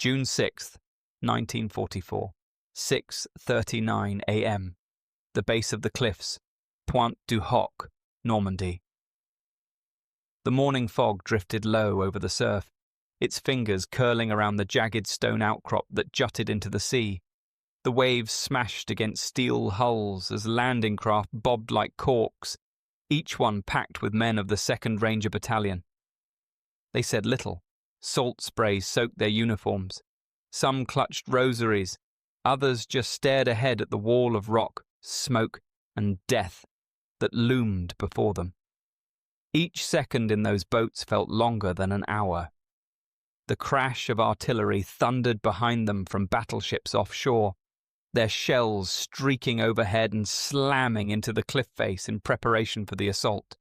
June 6th, 1944, 6:39 a.m. The base of the cliffs, Pointe du Hoc, Normandy. The morning fog drifted low over the surf, its fingers curling around the jagged stone outcrop that jutted into the sea. The waves smashed against steel hulls as landing craft bobbed like corks, each one packed with men of the 2nd Ranger Battalion. They said little. Salt spray soaked their uniforms. Some clutched rosaries, others just stared ahead at the wall of rock, smoke, and death that loomed before them. Each second in those boats felt longer than an hour. The crash of artillery thundered behind them from battleships offshore, their shells streaking overhead and slamming into the cliff face in preparation for the assault.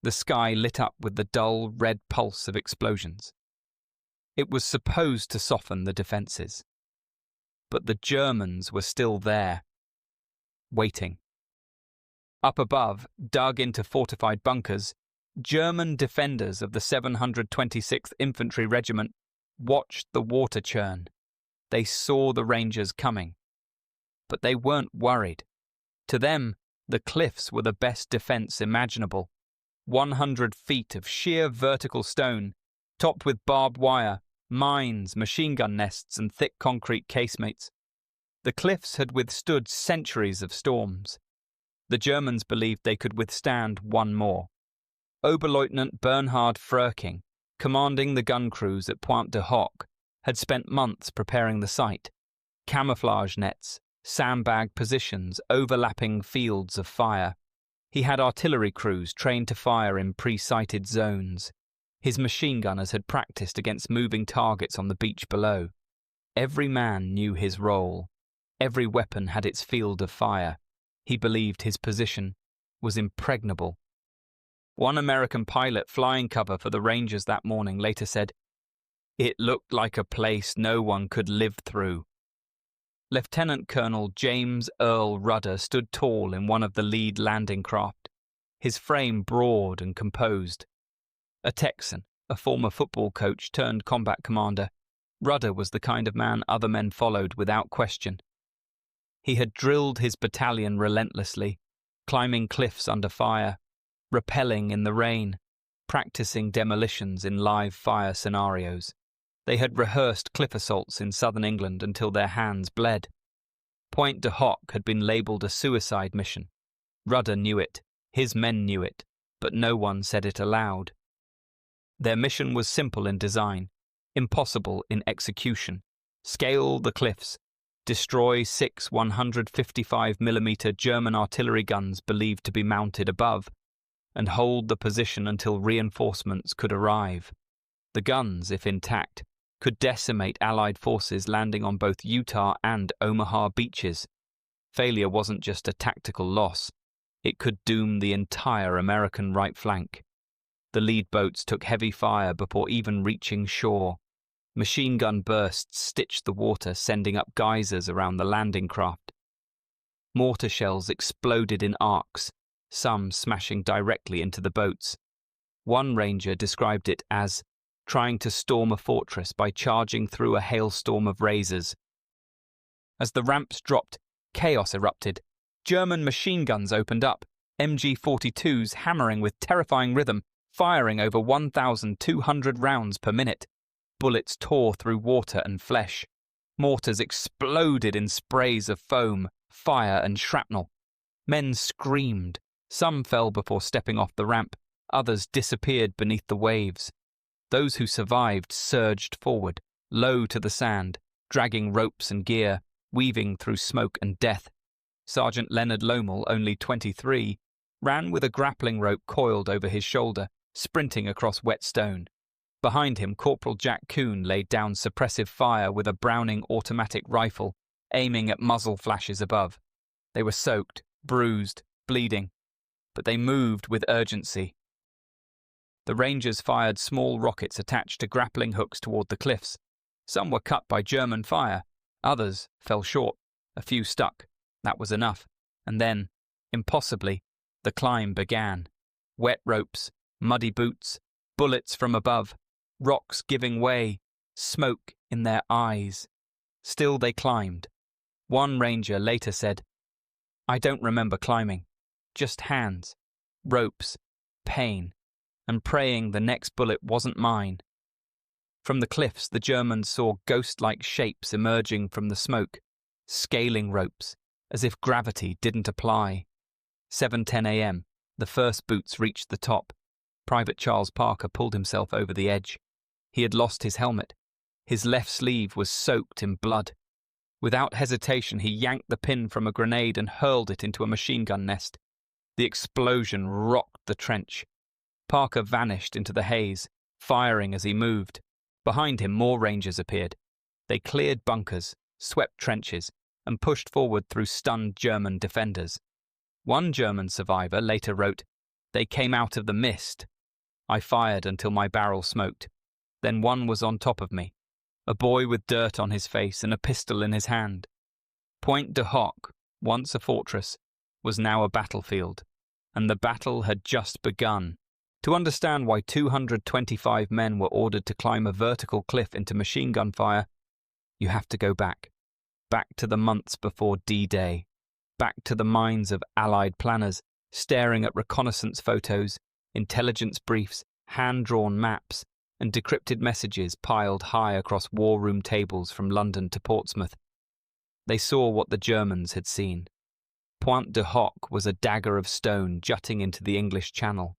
The sky lit up with the dull red pulse of explosions. It was supposed to soften the defences. But the Germans were still there, waiting. Up above, dug into fortified bunkers, German defenders of the 726th Infantry Regiment watched the water churn. They saw the Rangers coming. But they weren't worried. To them, the cliffs were the best defence imaginable. 100 feet of sheer vertical stone, topped with barbed wire, mines, machine gun nests, and thick concrete casemates. The cliffs had withstood centuries of storms. The Germans believed they could withstand one more. Oberleutnant Bernhard Fröking, commanding the gun crews at Pointe du Hoc, had spent months preparing the site. Camouflage nets, sandbag positions, overlapping fields of fire. He had artillery crews trained to fire in pre-sighted zones. His machine gunners had practiced against moving targets on the beach below. Every man knew his role. Every weapon had its field of fire. He believed his position was impregnable. One American pilot flying cover for the Rangers that morning later said, "It looked like a place no one could live through." Lieutenant Colonel James Earl Rudder stood tall in one of the lead landing craft, his frame broad and composed. A Texan, a former football coach turned combat commander, Rudder was the kind of man other men followed without question. He had drilled his battalion relentlessly, climbing cliffs under fire, rappelling in the rain, practicing demolitions in live fire scenarios. They had rehearsed cliff assaults in southern England until their hands bled. Pointe du Hoc had been labelled a suicide mission. Rudder knew it, his men knew it, but no one said it aloud. Their mission was simple in design, impossible in execution. Scale the cliffs, destroy 6 155mm German artillery guns believed to be mounted above, and hold the position until reinforcements could arrive. The guns, if intact, could decimate Allied forces landing on both Utah and Omaha beaches. Failure wasn't just a tactical loss. It could doom the entire American right flank. The lead boats took heavy fire before even reaching shore. Machine gun bursts stitched the water, sending up geysers around the landing craft. Mortar shells exploded in arcs, some smashing directly into the boats. One ranger described it as trying to storm a fortress by charging through a hailstorm of razors. As the ramps dropped, chaos erupted. German machine guns opened up, MG-42s hammering with terrifying rhythm, firing over 1,200 rounds per minute. Bullets tore through water and flesh. Mortars exploded in sprays of foam, fire, and shrapnel. Men screamed. Some fell before stepping off the ramp. Others disappeared beneath the waves. Those who survived surged forward, low to the sand, dragging ropes and gear, weaving through smoke and death. Sergeant Leonard Lomell, only 23, ran with a grappling rope coiled over his shoulder, sprinting across wet stone. Behind him, Corporal Jack Kuhn laid down suppressive fire with a Browning automatic rifle, aiming at muzzle flashes above. They were soaked, bruised, bleeding, but they moved with urgency. The Rangers fired small rockets attached to grappling hooks toward the cliffs. Some were cut by German fire, others fell short, a few stuck. That was enough. And then, impossibly, the climb began. Wet ropes, muddy boots, bullets from above, rocks giving way, smoke in their eyes. Still they climbed. One ranger later said, "I don't remember climbing. Just hands, ropes, pain, and praying the next bullet wasn't mine." From the cliffs, the Germans saw ghost-like shapes emerging from the smoke, scaling ropes, as if gravity didn't apply. 7:10 a.m., the first boots reached the top. Private Charles Parker pulled himself over the edge. He had lost his helmet. His left sleeve was soaked in blood. Without hesitation, he yanked the pin from a grenade and hurled it into a machine gun nest. The explosion rocked the trench. Parker vanished into the haze, firing as he moved. Behind him, more Rangers appeared. They cleared bunkers, swept trenches, and pushed forward through stunned German defenders. One German survivor later wrote, "They came out of the mist. I fired until my barrel smoked. Then one was on top of me, a boy with dirt on his face and a pistol in his hand." Pointe du Hoc, once a fortress, was now a battlefield, and the battle had just begun. To understand why 225 men were ordered to climb a vertical cliff into machine gun fire, you have to go back to the months before D-Day, back to the minds of Allied planners staring at reconnaissance photos, intelligence briefs, hand-drawn maps, and decrypted messages piled high across war room tables from London to Portsmouth. They saw what the Germans had seen. Pointe du Hoc was a dagger of stone jutting into the English Channel.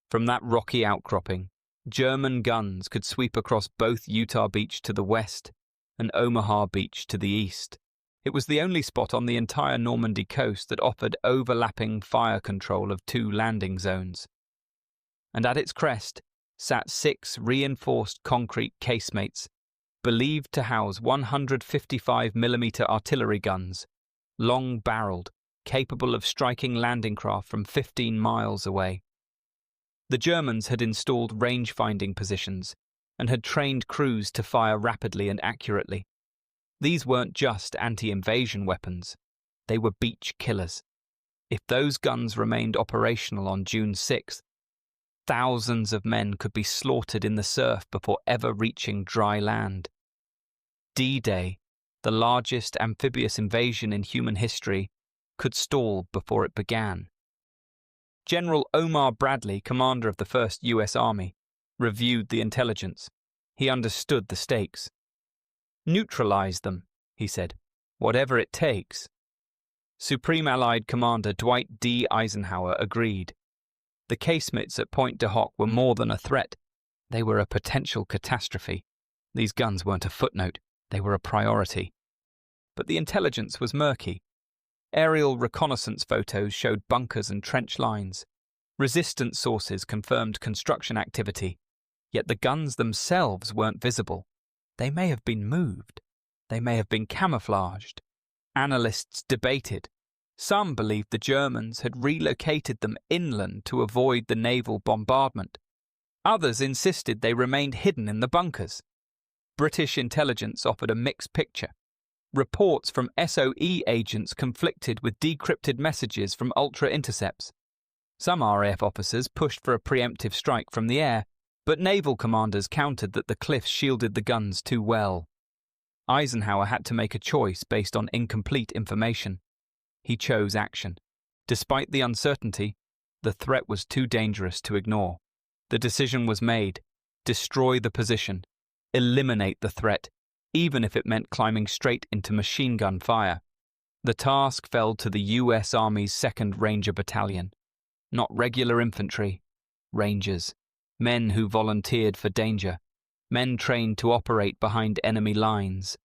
From that rocky outcropping, German guns could sweep across both Utah Beach to the west and Omaha Beach to the east. It was the only spot on the entire Normandy coast that offered overlapping fire control of two landing zones. And at its crest sat 6 reinforced concrete casemates, believed to house 155mm artillery guns, long-barreled, capable of striking landing craft from 15 miles away. The Germans had installed range-finding positions and had trained crews to fire rapidly and accurately. These weren't just anti-invasion weapons, they were beach killers. If those guns remained operational on June 6th, thousands of men could be slaughtered in the surf before ever reaching dry land. D-Day, the largest amphibious invasion in human history, could stall before it began. General Omar Bradley, commander of the 1st U.S. Army, reviewed the intelligence. He understood the stakes. "Neutralize them," he said, "whatever it takes." Supreme Allied Commander Dwight D. Eisenhower agreed. The casemates at Pointe du Hoc were more than a threat. They were a potential catastrophe. These guns weren't a footnote, they were a priority. But the intelligence was murky. Aerial reconnaissance photos showed bunkers and trench lines. Resistance sources confirmed construction activity, yet the guns themselves weren't visible. They may have been moved. They may have been camouflaged. Analysts debated. Some believed the Germans had relocated them inland to avoid the naval bombardment. Others insisted they remained hidden in the bunkers. British intelligence offered a mixed picture. Reports from SOE agents conflicted with decrypted messages from ultra-intercepts. Some RAF officers pushed for a preemptive strike from the air, but naval commanders countered that the cliffs shielded the guns too well. Eisenhower had to make a choice based on incomplete information. He chose action. Despite the uncertainty, the threat was too dangerous to ignore. The decision was made: destroy the position, eliminate the threat, even if it meant climbing straight into machine gun fire. The task fell to the U.S. Army's 2nd Ranger Battalion. Not regular infantry, Rangers, men who volunteered for danger, men trained to operate behind enemy lines.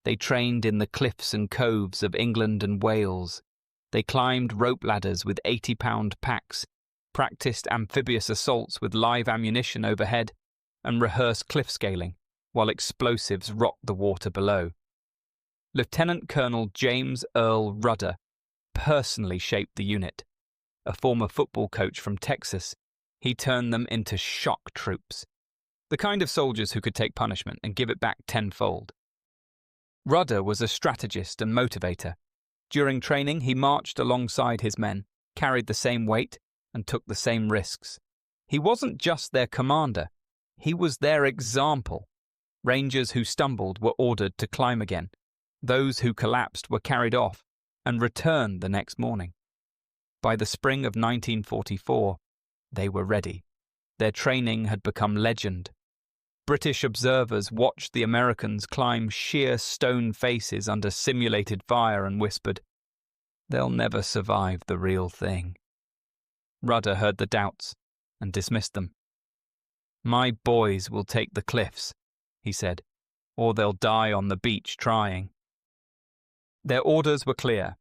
They trained in the cliffs and coves of England and Wales. They climbed rope ladders with 80-pound packs, practiced amphibious assaults with live ammunition overhead, and rehearsed cliff scaling, while explosives rocked the water below. Lieutenant Colonel James Earl Rudder personally shaped the unit. A former football coach from Texas, he turned them into shock troops, the kind of soldiers who could take punishment and give it back tenfold. Rudder was a strategist and motivator. During training, he marched alongside his men, carried the same weight, and took the same risks. He wasn't just their commander, he was their example. Rangers who stumbled were ordered to climb again. Those who collapsed were carried off and returned the next morning. By the spring of 1944, they were ready. Their training had become legend. British observers watched the Americans climb sheer stone faces under simulated fire and whispered, "They'll never survive the real thing." Rudder heard the doubts and dismissed them. "My boys will take the cliffs," he said, "or they'll die on the beach trying." Their orders were clear.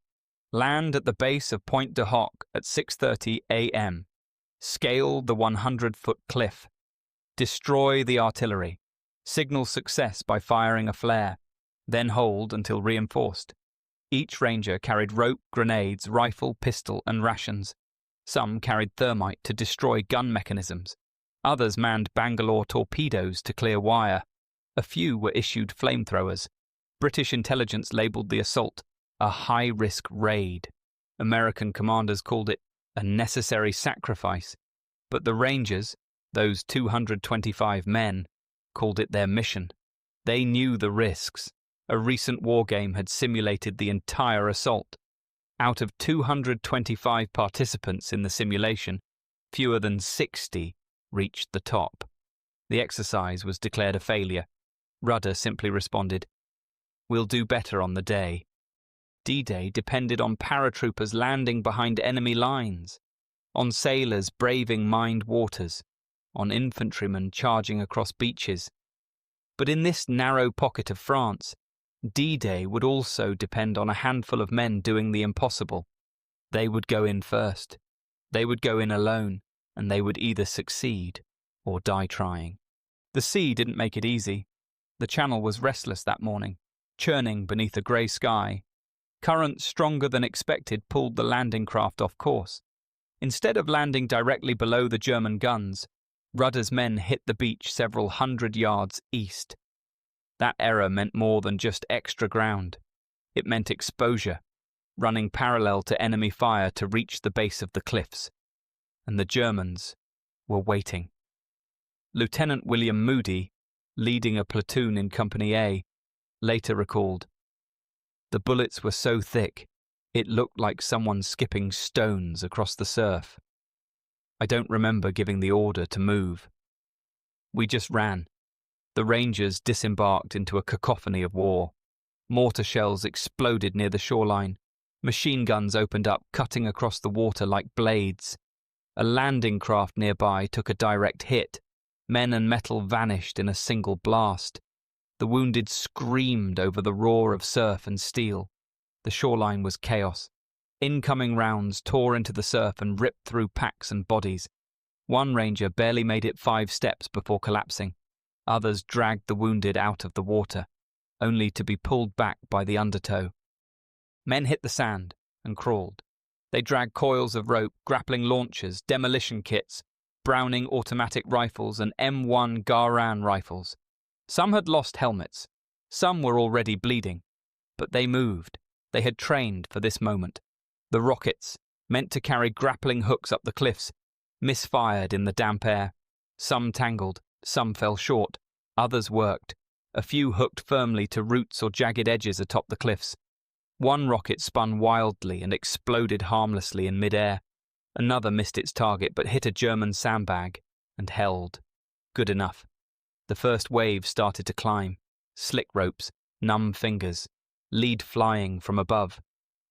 Land at the base of Pointe du Hoc at 6:30 a.m. Scale the 100-foot cliff. Destroy the artillery. Signal success by firing a flare. Then hold until reinforced. Each ranger carried rope, grenades, rifle, pistol, and rations. Some carried thermite to destroy gun mechanisms. Others manned Bangalore torpedoes to clear wire. A few were issued flamethrowers. British intelligence labelled the assault a high-risk raid. American commanders called it a necessary sacrifice. But the Rangers, those 225 men, called it their mission. They knew the risks. A recent war game had simulated the entire assault. Out of 225 participants in the simulation, fewer than 60 reached the top. The exercise was declared a failure. Rudder simply responded, "We'll do better on the day." D-Day depended on paratroopers landing behind enemy lines, on sailors braving mined waters, on infantrymen charging across beaches. But in this narrow pocket of France, D-Day would also depend on a handful of men doing the impossible. They would go in first. They would go in alone, and they would either succeed or die trying. The sea didn't make it easy. The channel was restless that morning, churning beneath a grey sky. Currents stronger than expected pulled the landing craft off course. Instead of landing directly below the German guns, Rudder's men hit the beach several hundred yards east. That error meant more than just extra ground. It meant exposure, running parallel to enemy fire to reach the base of the cliffs. And the Germans were waiting. Lieutenant William Moody, leading a platoon in Company A, later recalled, "The bullets were so thick, it looked like someone skipping stones across the surf. I don't remember giving the order to move. We just ran. The Rangers disembarked into a cacophony of war. Mortar shells exploded near the shoreline. Machine guns opened up, cutting across the water like blades. A landing craft nearby took a direct hit. Men and metal vanished in a single blast. The wounded screamed over the roar of surf and steel. The shoreline was chaos. Incoming rounds tore into the surf and ripped through packs and bodies. One ranger barely made it 5 steps before collapsing. Others dragged the wounded out of the water, only to be pulled back by the undertow. Men hit the sand and crawled. They dragged coils of rope, grappling launchers, demolition kits, Browning automatic rifles and M1 Garand rifles. Some had lost helmets. Some were already bleeding. But they moved. They had trained for this moment. The rockets, meant to carry grappling hooks up the cliffs, misfired in the damp air. Some tangled, some fell short, others worked. A few hooked firmly to roots or jagged edges atop the cliffs. One rocket spun wildly and exploded harmlessly in mid-air. Another missed its target but hit a German sandbag and held. Good enough. The first wave started to climb. Slick ropes, numb fingers, lead flying from above.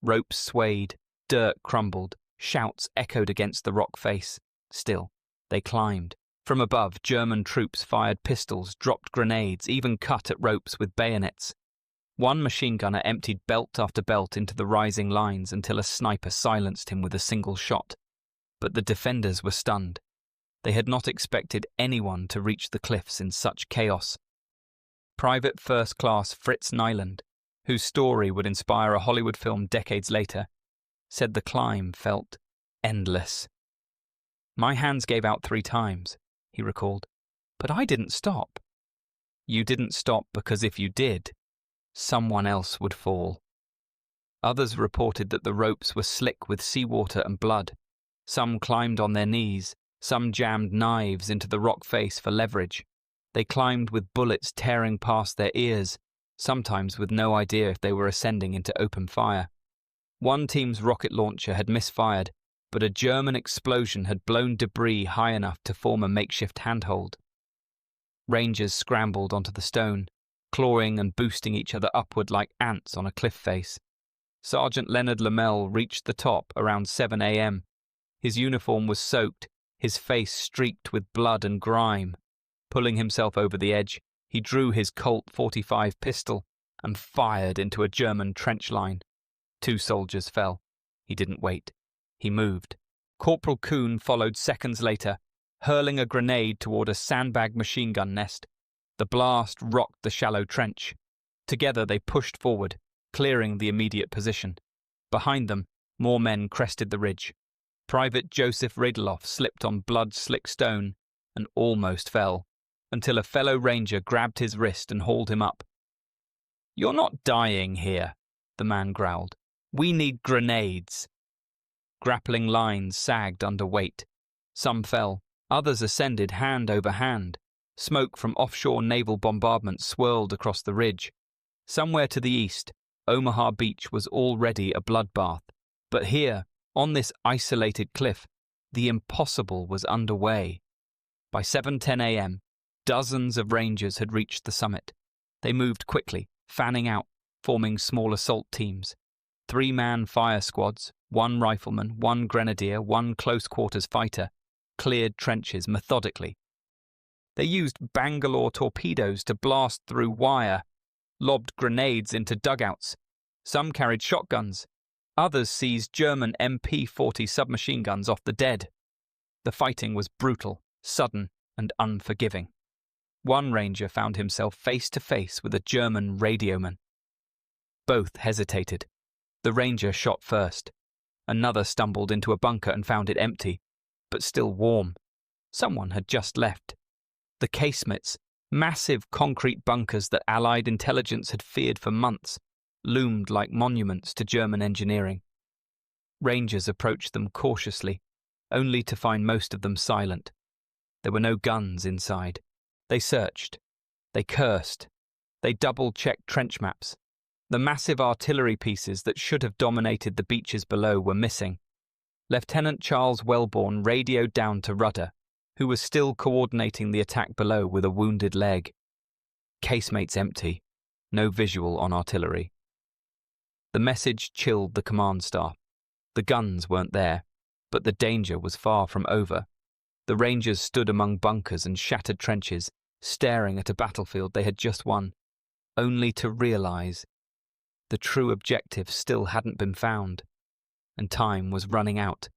Ropes swayed, dirt crumbled, shouts echoed against the rock face. Still, they climbed. From above, German troops fired pistols, dropped grenades, even cut at ropes with bayonets. One machine gunner emptied belt after belt into the rising lines until a sniper silenced him with a single shot. But the defenders were stunned. They had not expected anyone to reach the cliffs in such chaos. Private First Class Fritz Nyland, whose story would inspire a Hollywood film decades later, said the climb felt endless. "My hands gave out 3 times, he recalled, but I didn't stop. You didn't stop because if you did, someone else would fall. Others reported that the ropes were slick with seawater and blood. Some climbed on their knees, some jammed knives into the rock face for leverage. They climbed with bullets tearing past their ears, sometimes with no idea if they were ascending into open fire. One team's rocket launcher had misfired, but a German explosion had blown debris high enough to form a makeshift handhold. Rangers scrambled onto the stone, clawing and boosting each other upward like ants on a cliff face. Sergeant Leonard Lomell reached the top around 7 a.m. His uniform was soaked, his face streaked with blood and grime. Pulling himself over the edge, he drew his Colt .45 pistol and fired into a German trench line. 2 soldiers fell. He didn't wait. He moved. Corporal Kuhn followed seconds later, hurling a grenade toward a sandbag machine gun nest. The blast rocked the shallow trench. Together they pushed forward, clearing the immediate position. Behind them, more men crested the ridge. Private Joseph Ridloff slipped on blood-slick stone and almost fell, until a fellow ranger grabbed his wrist and hauled him up. "You're not dying here," the man growled. "We need grenades." Grappling lines sagged under weight. Some fell, others ascended hand over hand. Smoke from offshore naval bombardment swirled across the ridge. Somewhere to the east, Omaha Beach was already a bloodbath. But here, on this isolated cliff, the impossible was underway. By 7:10 a.m., dozens of Rangers had reached the summit. They moved quickly, fanning out, forming small assault teams. 3-man fire squads, 1 rifleman, 1 grenadier, 1 close-quarters fighter, cleared trenches methodically. They used Bangalore torpedoes to blast through wire, lobbed grenades into dugouts. Some carried shotguns. Others seized German MP-40 submachine guns off the dead. The fighting was brutal, sudden, and unforgiving. One ranger found himself face to face with a German radioman. Both hesitated. The ranger shot first. Another stumbled into a bunker and found it empty, but still warm. Someone had just left. The casemates, massive concrete bunkers that Allied intelligence had feared for months, loomed like monuments to German engineering. Rangers approached them cautiously, only to find most of them silent. There were no guns inside. They searched. They cursed. They double-checked trench maps. The massive artillery pieces that should have dominated the beaches below were missing. Lieutenant Charles Wellborn radioed down to Rudder, who was still coordinating the attack below with a wounded leg. Casemates empty. No visual on artillery. The message chilled the command staff. The guns weren't there, but the danger was far from over. The Rangers stood among bunkers and shattered trenches, staring at a battlefield they had just won, only to realize the true objective still hadn't been found, and time was running out.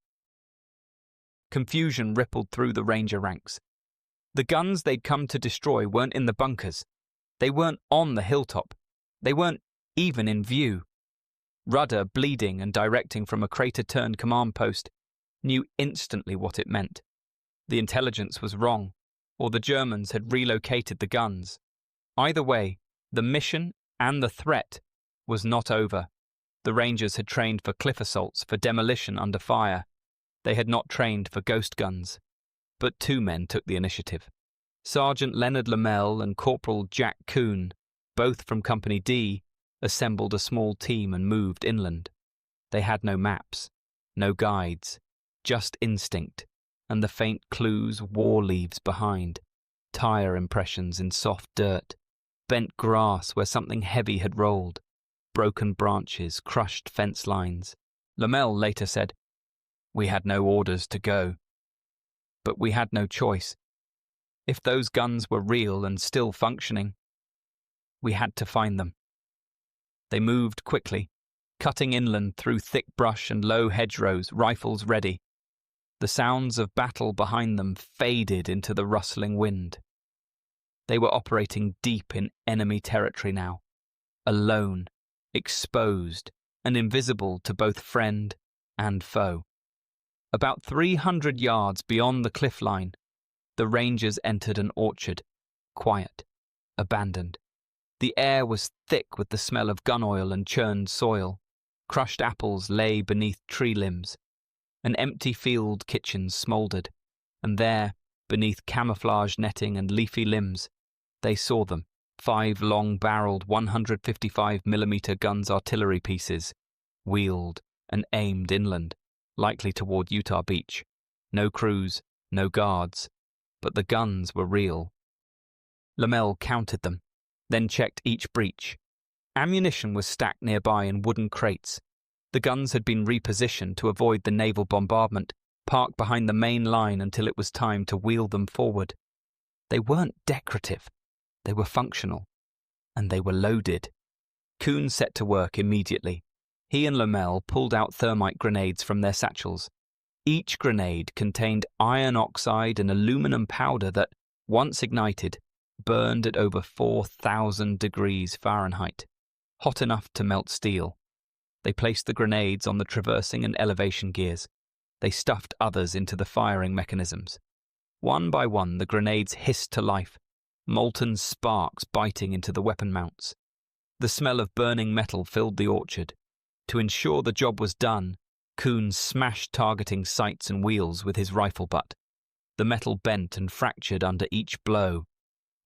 Confusion rippled through the Ranger ranks. The guns they'd come to destroy weren't in the bunkers. They weren't on the hilltop. They weren't even in view. Rudder, bleeding and directing from a crater-turned command post, knew instantly what it meant. The intelligence was wrong, or the Germans had relocated the guns. Either way, the mission and the threat was not over. The Rangers had trained for cliff assaults, for demolition under fire. They had not trained for ghost guns. But 2 men took the initiative. Sergeant Leonard Lomell and Corporal Jack Kuhn, both from Company D, assembled a small team and moved inland. They had no maps, no guides, just instinct, and the faint clues war leaves behind, tire impressions in soft dirt, bent grass where something heavy had rolled, broken branches, crushed fence lines. Lomell later said, "We had no orders to go. But we had no choice. If those guns were real and still functioning, we had to find them." They moved quickly, cutting inland through thick brush and low hedgerows, rifles ready. The sounds of battle behind them faded into the rustling wind. They were operating deep in enemy territory now, alone, exposed, and invisible to both friend and foe. About 300 yards beyond the cliff line, the Rangers entered an orchard, quiet, abandoned. The air was thick with the smell of gun oil and churned soil. Crushed apples lay beneath tree limbs. An empty field kitchen smouldered, and there, beneath camouflage netting and leafy limbs, They saw them, 5 long-barreled 155mm guns artillery pieces, wheeled and aimed inland, likely toward Utah Beach. No crews, no guards, but the guns were real. Lomell counted them, then checked each breech. Ammunition was stacked nearby in wooden crates. The guns had been repositioned to avoid the naval bombardment, parked behind the main line until it was time to wheel them forward. They weren't decorative. They were functional. And they were loaded. Kuhn set to work immediately. He and Lomell pulled out thermite grenades from their satchels. Each grenade contained iron oxide and aluminum powder that, once ignited, burned at over 4,000 degrees Fahrenheit, hot enough to melt steel. They placed the grenades on the traversing and elevation gears. They stuffed others into the firing mechanisms. One by one, the grenades hissed to life, molten sparks biting into the weapon mounts. The smell of burning metal filled the orchard. To ensure the job was done, Kuhn smashed targeting sights and wheels with his rifle butt. The metal bent and fractured under each blow.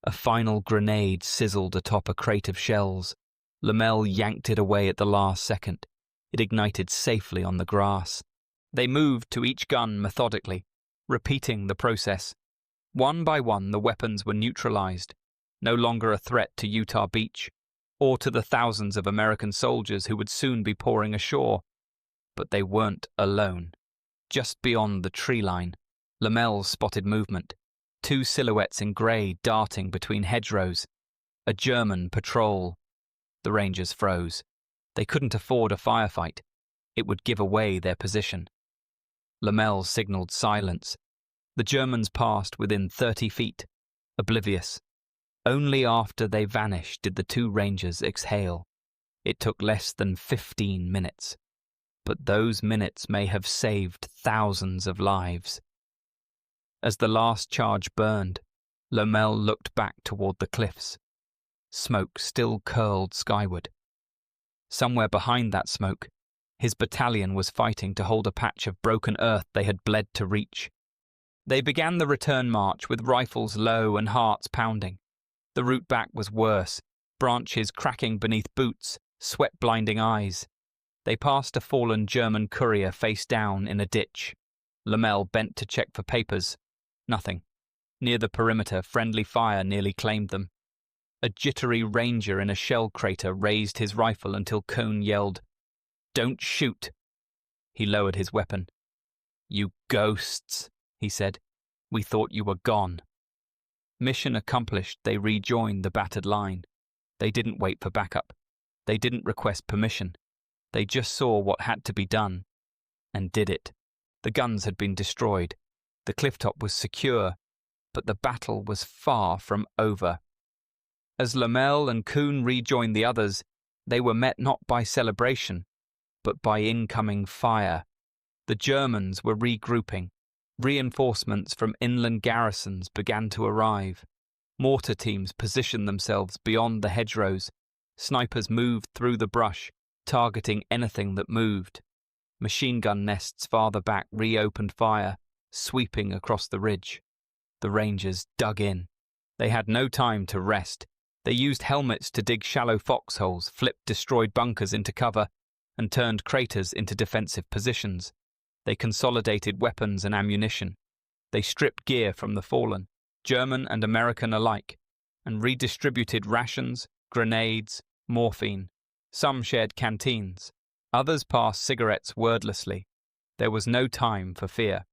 A final grenade sizzled atop a crate of shells. Lomell yanked it away at the last second. It ignited safely on the grass. They moved to each gun methodically, repeating the process. One by one, the weapons were neutralized, no longer a threat to Utah Beach, or to the thousands of American soldiers who would soon be pouring ashore. But they weren't alone. Just beyond the tree line, Lomell spotted movement. 2 silhouettes in grey darting between hedgerows. A German patrol. The Rangers froze. They couldn't afford a firefight. It would give away their position. Lomell signaled silence. The Germans passed within 30 feet, oblivious. Only after they vanished did the 2 Rangers exhale. It took less than 15 minutes. But those minutes may have saved thousands of lives. As the last charge burned, Lomell looked back toward the cliffs. Smoke still curled skyward. Somewhere behind that smoke, his battalion was fighting to hold a patch of broken earth they had bled to reach. They began the return march with rifles low and hearts pounding. The route back was worse, branches cracking beneath boots, sweat-blinding eyes. They passed a fallen German courier face down in a ditch. Lomell bent to check for papers. Nothing. Near the perimeter, friendly fire nearly claimed them. A jittery ranger in a shell crater raised his rifle until Kuhn yelled, "Don't shoot!" He lowered his weapon. "You ghosts," he said. "We thought you were gone." Mission accomplished, they rejoined the battered line. They didn't wait for backup. They didn't request permission. They just saw what had to be done, and did it. The guns had been destroyed. The clifftop was secure, but the battle was far from over. As Lomell and Kuhn rejoined the others, they were met not by celebration, but by incoming fire. The Germans were regrouping. Reinforcements from inland garrisons began to arrive. Mortar teams positioned themselves beyond the hedgerows. Snipers moved through the brush, targeting anything that moved. Machine gun nests farther back reopened fire, sweeping across the ridge. The Rangers dug in. They had no time to rest. They used helmets to dig shallow foxholes, flipped destroyed bunkers into cover, and turned craters into defensive positions. They consolidated weapons and ammunition. They stripped gear from the fallen, German and American alike, and redistributed rations, grenades, morphine. Some shared canteens. Others passed cigarettes wordlessly. There was no time for fear.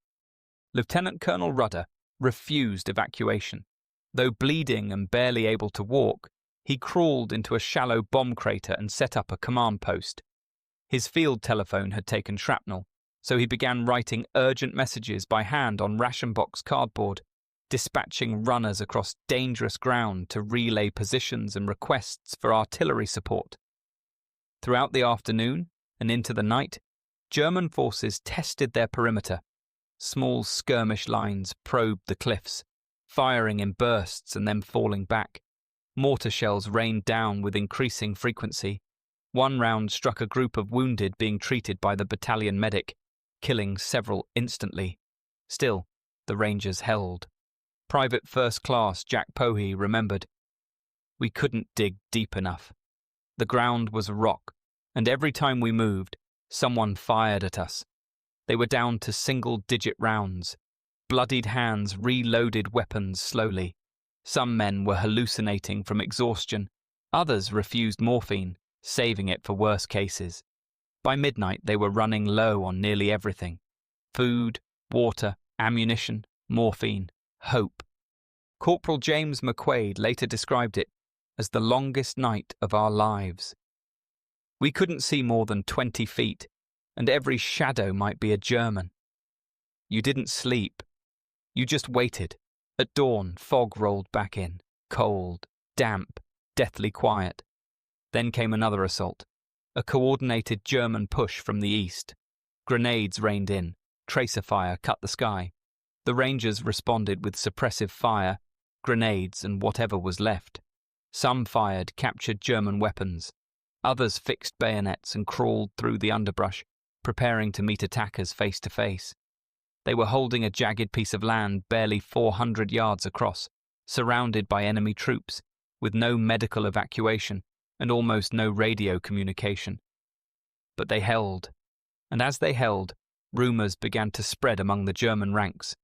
Lieutenant Colonel Rudder refused evacuation. Though bleeding and barely able to walk, he crawled into a shallow bomb crater and set up a command post. His field telephone had taken shrapnel, so he began writing urgent messages by hand on ration box cardboard, dispatching runners across dangerous ground to relay positions and requests for artillery support. Throughout the afternoon and into the night, German forces tested their perimeter. Small skirmish lines probed the cliffs, firing in bursts and then falling back. Mortar shells rained down with increasing frequency. One round struck a group of wounded being treated by the battalion medic, killing several instantly. Still, the Rangers held. Private First Class Jack Pohe remembered, We couldn't dig deep enough. The ground was rock, and every time we moved, someone fired at us. They were down to single-digit rounds. Bloodied hands reloaded weapons slowly. Some men were hallucinating from exhaustion. Others refused morphine, saving it for worse cases. By midnight, they were running low on nearly everything: food, water, ammunition, morphine, hope. Corporal James McQuaid later described it as the longest night of our lives. We couldn't see more than 20 feet, and every shadow might be a German. You didn't sleep. You just waited. At dawn, fog rolled back in, cold, damp, deathly quiet. Then came another assault, a coordinated German push from the east. Grenades rained in, tracer fire cut the sky. The Rangers responded with suppressive fire, grenades and whatever was left. Some fired captured German weapons. Others fixed bayonets and crawled through the underbrush, preparing to meet attackers face to face. They were holding a jagged piece of land barely 400 yards across, surrounded by enemy troops, with no medical evacuation and almost no radio communication. But they held, and as they held, rumours began to spread among the German ranks.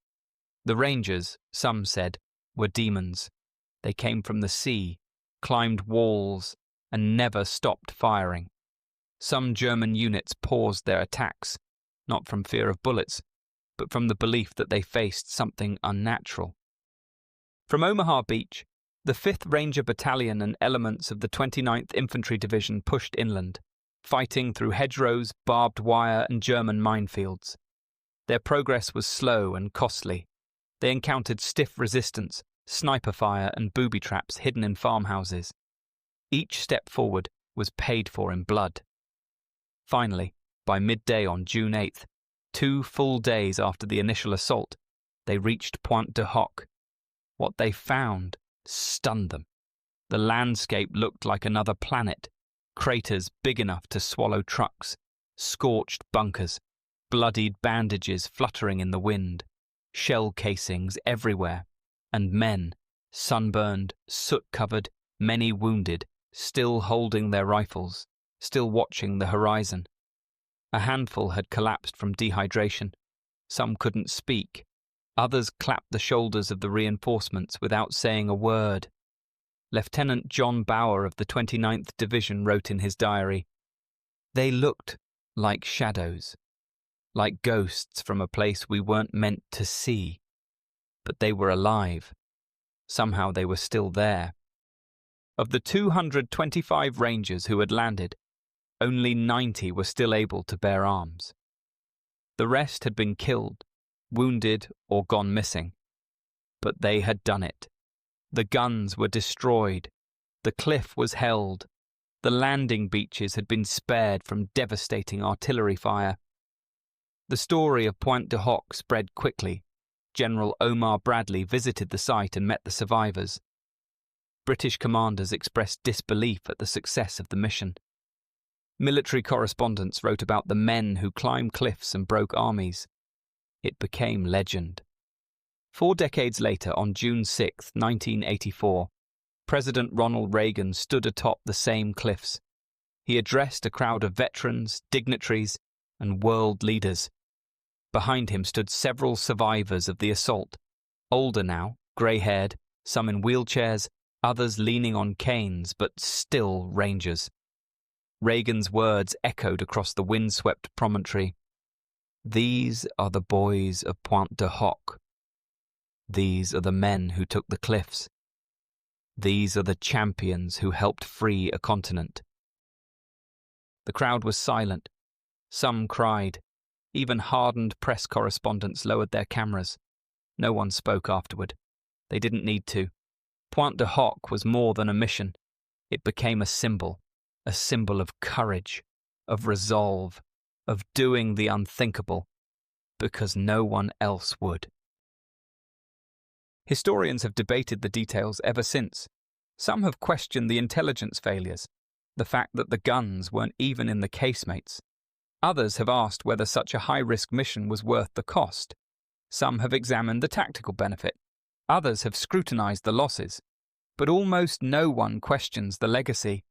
The Rangers, some said, were demons. They came from the sea, climbed walls, and never stopped firing. Some German units paused their attacks, not from fear of bullets, but from the belief that they faced something unnatural. From Omaha Beach, the 5th Ranger Battalion and elements of the 29th Infantry Division pushed inland, fighting through hedgerows, barbed wire, and German minefields. Their progress was slow and costly. They encountered stiff resistance, sniper fire, and booby traps hidden in farmhouses. Each step forward was paid for in blood. Finally, by midday on June 8th, 2 full days after the initial assault, they reached Pointe du Hoc. What they found stunned them. The landscape looked like another planet. Craters big enough to swallow trucks, scorched bunkers, bloodied bandages fluttering in the wind, shell casings everywhere, and men, sunburned, soot-covered, many wounded, still holding their rifles, still watching the horizon. A handful had collapsed from dehydration. Some couldn't speak. Others clapped the shoulders of the reinforcements without saying a word. Lieutenant John Bauer of the 29th Division wrote in his diary, "They looked like shadows, like ghosts from a place we weren't meant to see. But they were alive. Somehow they were still there." Of the 225 Rangers who had landed, only 90 were still able to bear arms. The rest had been killed, wounded, or gone missing. But they had done it. The guns were destroyed. The cliff was held. The landing beaches had been spared from devastating artillery fire. The story of Pointe du Hoc spread quickly. General Omar Bradley visited the site and met the survivors. British commanders expressed disbelief at the success of the mission. Military correspondents wrote about the men who climbed cliffs and broke armies. It became legend. 4 decades later, on June 6, 1984, President Ronald Reagan stood atop the same cliffs. He addressed a crowd of veterans, dignitaries, and world leaders. Behind him stood several survivors of the assault, older now, grey-haired, some in wheelchairs, others leaning on canes, but still Rangers. Reagan's words echoed across the windswept promontory. "These are the boys of Pointe du Hoc. These are the men who took the cliffs. These are the champions who helped free a continent." The crowd was silent. Some cried. Even hardened press correspondents lowered their cameras. No one spoke afterward. They didn't need to. Pointe du Hoc was more than a mission. It became a symbol of courage, of resolve, of doing the unthinkable, because no one else would. Historians have debated the details ever since. Some have questioned the intelligence failures, the fact that the guns weren't even in the casemates. Others have asked whether such a high-risk mission was worth the cost. Some have examined the tactical benefit. Others have scrutinized the losses. But almost no one questions the legacy,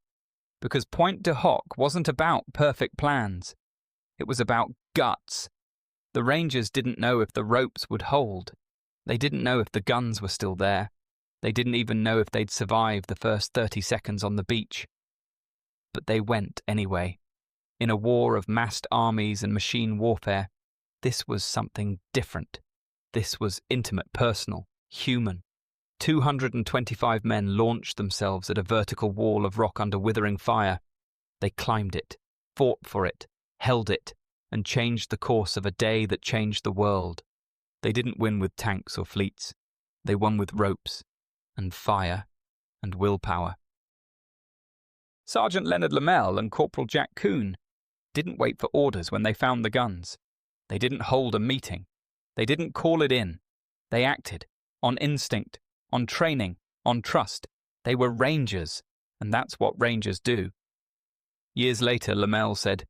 because Pointe du Hoc wasn't about perfect plans. It was about guts. The Rangers didn't know if the ropes would hold. They didn't know if the guns were still there. They didn't even know if they'd survive the first 30 seconds on the beach. But they went anyway. In a war of massed armies and machine warfare, this was something different. This was intimate, personal, human. 225 men launched themselves at a vertical wall of rock under withering fire. They climbed it, fought for it, held it, and changed the course of a day that changed the world. They didn't win with tanks or fleets. They won with ropes and fire and willpower. Sergeant Leonard Lomell and Corporal Jack Coon didn't wait for orders when they found the guns. They didn't hold a meeting. They didn't call it in. They acted on instinct, on training, on trust. They were Rangers, and that's what Rangers do. Years later, Lomell said,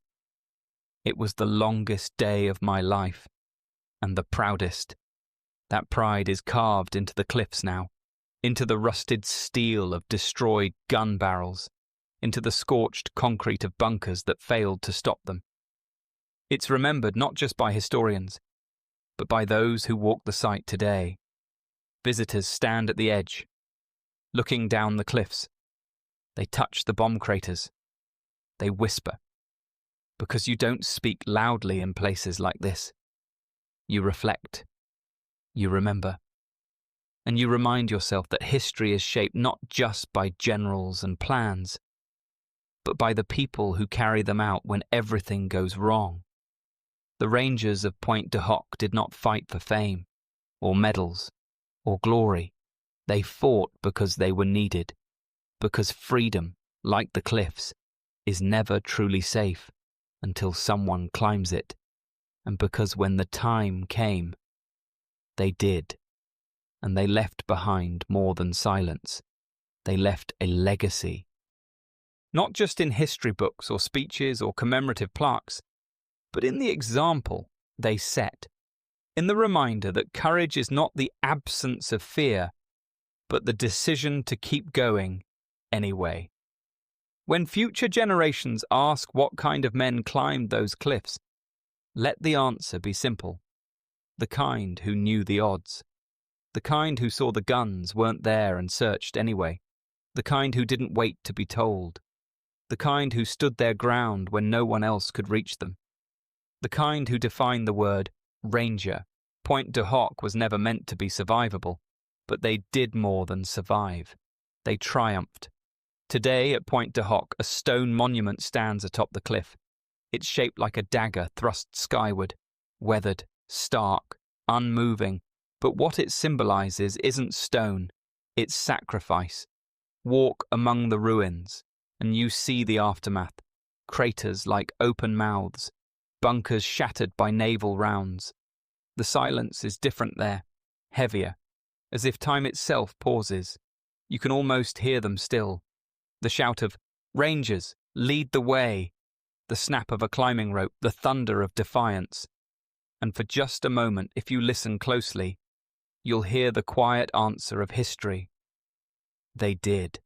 "It was the longest day of my life, and the proudest. That pride is carved into the cliffs now, into the rusted steel of destroyed gun barrels, into the scorched concrete of bunkers that failed to stop them. It's remembered not just by historians, but by those who walk the site today. Visitors stand at the edge, looking down the cliffs. They touch the bomb craters. They whisper, because you don't speak loudly in places like this. You reflect. You remember. And you remind yourself that history is shaped not just by generals and plans, but by the people who carry them out when everything goes wrong. The Rangers of Pointe du Hoc did not fight for fame, or medals, or glory. They fought because they were needed, because freedom, like the cliffs, is never truly safe until someone climbs it, and because when the time came, they did, and they left behind more than silence. They left a legacy. Not just in history books or speeches or commemorative plaques, but in the example they set, in the reminder that courage is not the absence of fear, but the decision to keep going anyway. When future generations ask what kind of men climbed those cliffs, let the answer be simple. The kind who knew the odds. The kind who saw the guns weren't there and searched anyway. The kind who didn't wait to be told. The kind who stood their ground when no one else could reach them. The kind who defined the word Ranger. Pointe du Hoc was never meant to be survivable, but they did more than survive. They triumphed. Today at Pointe du Hoc, a stone monument stands atop the cliff. It's shaped like a dagger thrust skyward, weathered, stark, unmoving, but what it symbolizes isn't stone, it's sacrifice. Walk among the ruins, and you see the aftermath. Craters like open mouths, bunkers shattered by naval rounds. The silence is different there, heavier, as if time itself pauses. You can almost hear them still. The shout of, "Rangers, lead the way!" The snap of a climbing rope, the thunder of defiance. And for just a moment, if you listen closely, you'll hear the quiet answer of history. They did.